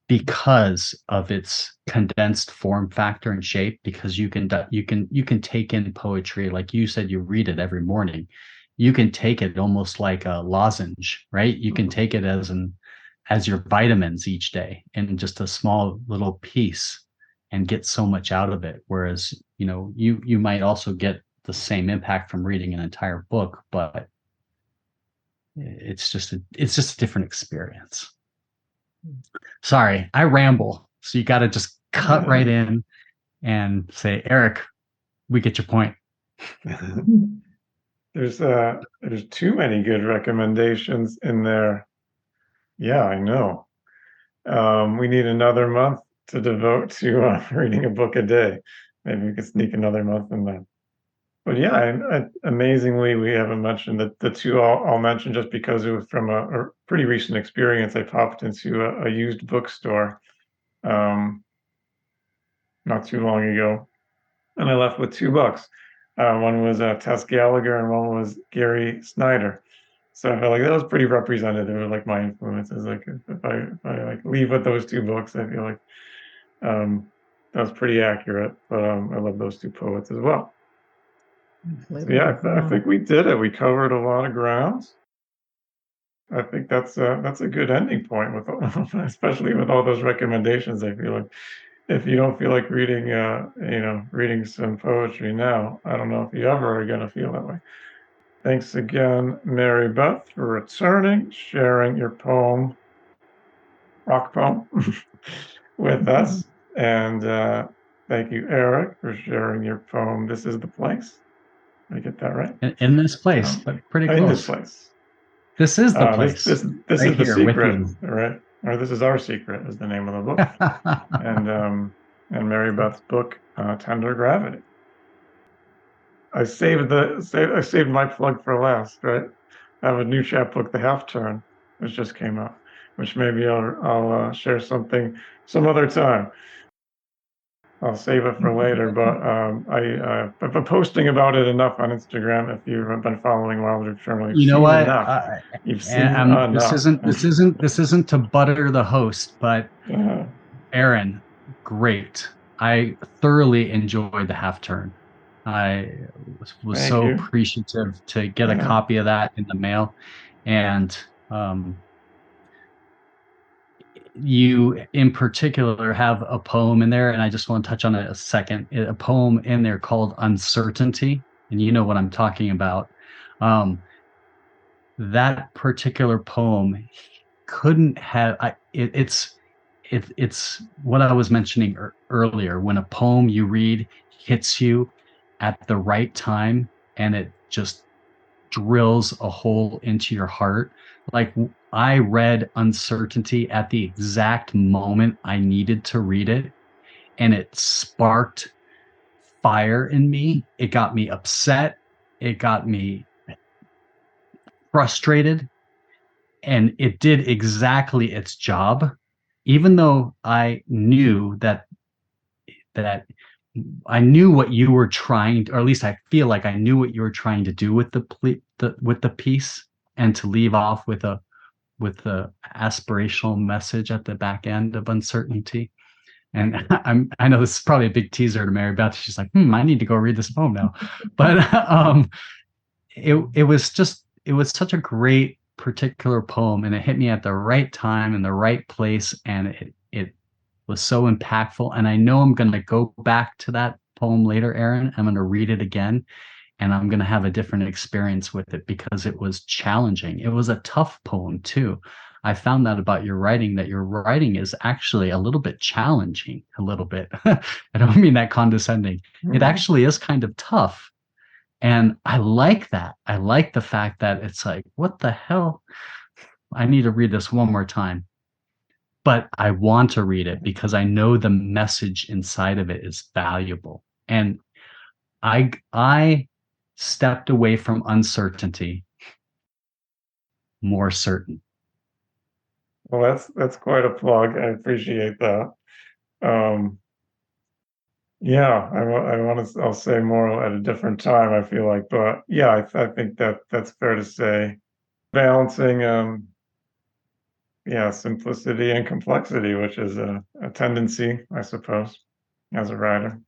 because of its condensed form factor and shape. Because you can take in poetry, like you said, you read it every morning. You can take it almost like a lozenge, right? You can take it as your vitamins each day in just a small little piece and get so much out of it. Whereas, you might also get the same impact from reading an entire book, but it's just a different experience. Sorry, I ramble. So you got to just cut right in and say, Eric, we get your point. There's too many good recommendations in there. Yeah, I know. We need another month to devote to reading a book a day. Maybe we could sneak another month in there. But yeah, amazingly, we haven't mentioned the two I'll mention just because it was from a pretty recent experience. I popped into a used bookstore not too long ago, and I left with $2. One was Tess Gallagher and one was Gary Snyder. So I felt like that was pretty representative of like my influences. Like if I like leave with those 2 books, I feel like that was pretty accurate. But I love those 2 poets as well. So yeah, I think we did it. We covered a lot of grounds. I think that's a good ending point with especially with all those recommendations. I feel like if you don't feel like reading reading some poetry now, I don't know if you ever are gonna feel that way. Thanks again, Marybeth, for returning, sharing your poem, rock poem, with us. And thank you, Eric, for sharing your poem, This Is the Place. Did I get that right? In this place, but pretty close. In this place. This is the place. This right is the secret, with you. right? Or This Is Our Secret is the name of the book. and Marybeth's book, Tender Gravity. I saved my plug for last, right? I have a new chapbook, The Half Turn, which just came out, which maybe I'll share something some other time. I'll save it for later, but I've been posting about it enough on Instagram. If you've been following Wilder Journal, you know what? You've seen enough. This isn't to butter the host, but Aaron, great. I thoroughly enjoyed The Half Turn. I was so appreciative to get a copy of that in the mail, and you in particular have a poem in there, and I just want to touch on it a second. A poem in there called Uncertainty, and you know what I'm talking about. That particular poem couldn't have it's what I was mentioning earlier. When a poem you read hits you at the right time and it just drills a hole into your heart. Like, I read Uncertainty at the exact moment I needed to read it, and it sparked fire in me. It got me upset. It got me frustrated, and it did exactly its job. Even though I knew that I knew what you were trying, or at least I feel like I knew what you were trying to do with the piece, and to leave off with the aspirational message at the back end of Uncertainty. And I know this is probably a big teaser to Marybeth. She's like, I need to go read this poem now. But it was such a great particular poem, and it hit me at the right time in the right place, and it was so impactful. And I know I'm going to go back to that poem later, Aaron. I'm going to read it again, and I'm going to have a different experience with it because it was challenging. It was a tough poem too. I found that about your writing, that your writing is actually a little bit challenging, a little bit. I don't mean that condescending. It actually is kind of tough. And I like that. I like the fact that it's like, what the hell? I need to read this one more time. But I want to read it because I know the message inside of it is valuable. And I stepped away from uncertainty, more certain. Well, that's quite a plug. I appreciate that. Yeah, I want to. I'll say more at a different time. I feel like, but yeah, I think that's fair to say. Balancing, yeah, simplicity and complexity, which is a tendency, I suppose, as a writer.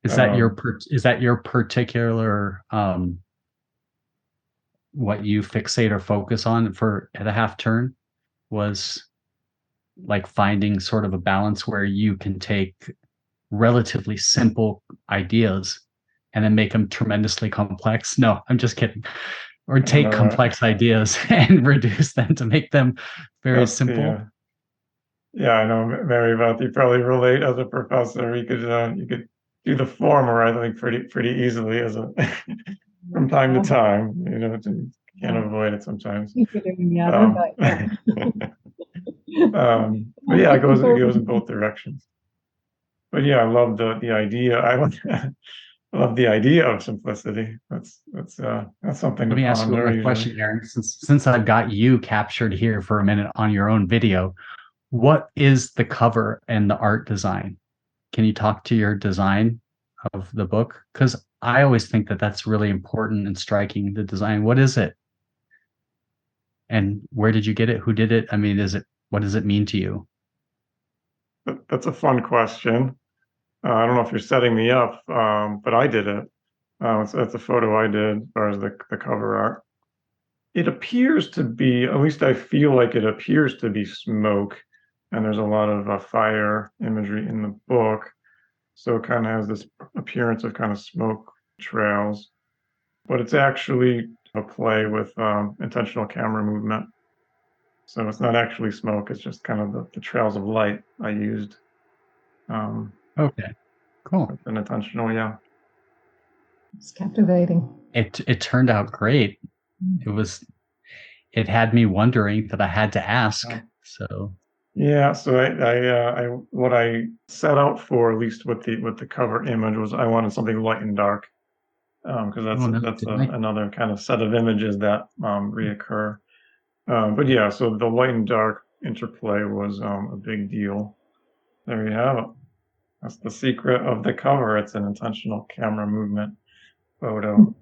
Is that your particular what you fixate or focus on for the half turn was like finding sort of a balance where you can take relatively simple ideas and then make them tremendously complex? No, I'm just kidding. Or take complex ideas and reduce them to make them very simple. Yeah, I know, Marybeth, you probably relate as a professor. You could do the former, I think, pretty easily as a from time to time. You know, you can't avoid it sometimes. But yeah, it goes in both directions. But yeah, I love the idea. I love the idea of simplicity. That's something Let to me ask you ponder a question, Aaron. Since I've got you captured here for a minute on your own video, what is the cover and the art design? Can you talk to your design of the book? Because I always think that that's really important and striking, the design. What is it? And where did you get it? Who did it? I mean, what does it mean to you? That's a fun question. I don't know if you're setting me up, but I did it. So that's a photo I did as far as the cover art. It appears to be, at least I feel like it appears to be smoke, and there's a lot of fire imagery in the book. So it kind of has this appearance of kind of smoke trails, but it's actually a play with intentional camera movement. So it's not actually smoke, it's just kind of the trails of light I used. Okay, cool. An intentional, yeah. It's captivating. It turned out great. It had me wondering that I had to ask. So yeah, so I what I set out for, at least with the cover image, was I wanted something light and dark, because that's another kind of set of images that reoccur. But yeah, so the light and dark interplay was a big deal. There you have it. That's the secret of the cover. It's an intentional camera movement photo.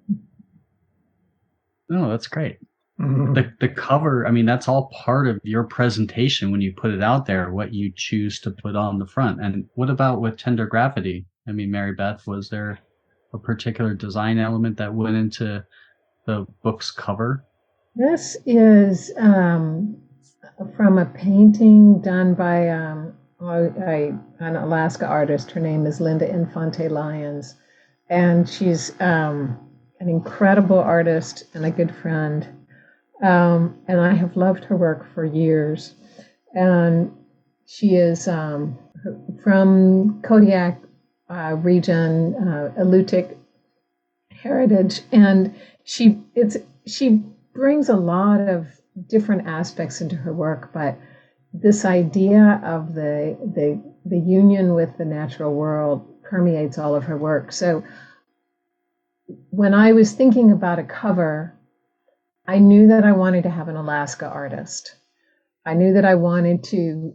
Oh, that's great. The cover, I mean, that's all part of your presentation when you put it out there, what you choose to put on the front. And what about with Tender Gravity? I mean, Marybeth, was there a particular design element that went into the book's cover? This is from a painting done by an Alaska artist. Her name is Linda Infante Lyons, and she's an incredible artist and a good friend. And I have loved her work for years. And she is from Kodiak region, Alutiiq heritage, and she brings a lot of different aspects into her work. But this idea of the union with the natural world permeates all of her work. So when I was thinking about a cover, I knew that I wanted to have an Alaska artist. I knew that I wanted to,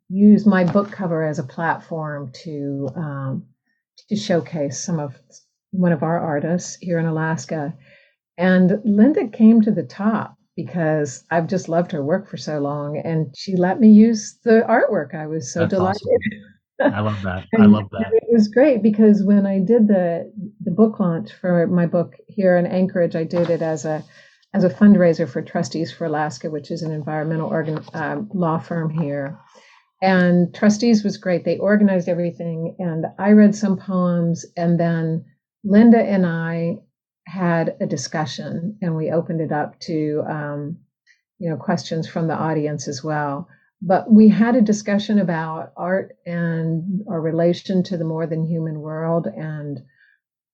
use my book cover as a platform to showcase one of our artists here in Alaska. And Linda came to the top. because I've just loved her work for so long, and she let me use the artwork. I was so That's delighted. awesome. I love that. I And love that. it was great because when I did the book launch for my book here in Anchorage, I did it as a fundraiser for Trustees for Alaska, which is an environmental law firm here. And Trustees was great. They organized everything, and I read some poems, and then Linda and I had a discussion, and we opened it up to questions from the audience as well. But we had a discussion about art and our relation to the more than human world, and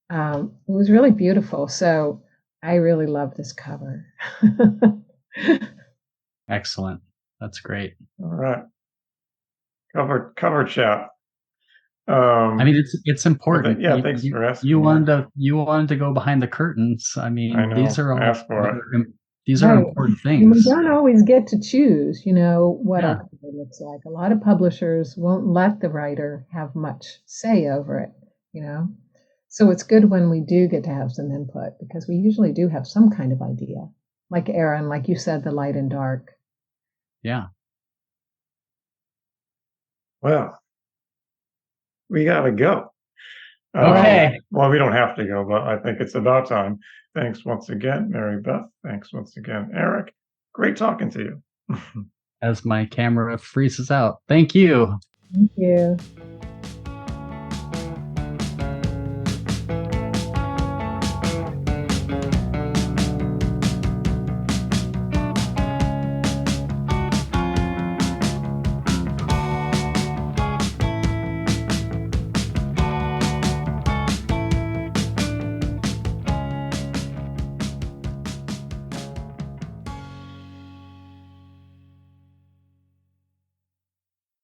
it was really beautiful. So I really love this cover. Excellent. That's great. All right. Cover chat. I mean, it's important. Yeah, thanks for asking. You wanted to go behind the curtains. I mean, I know, these are all these are Right. important And things. we don't always get to choose, what our cover looks like. A lot of publishers won't let the writer have much say over it, So it's good when we do get to have some input, because we usually do have some kind of idea. Like Aaron, like you said, the light and dark. Yeah. Well, we gotta go. Okay. Well, we don't have to go, but I think it's about time. Thanks once again, Marybeth. Thanks once again, Eric. Great talking to you. As my camera freezes out. Thank you. Thank you.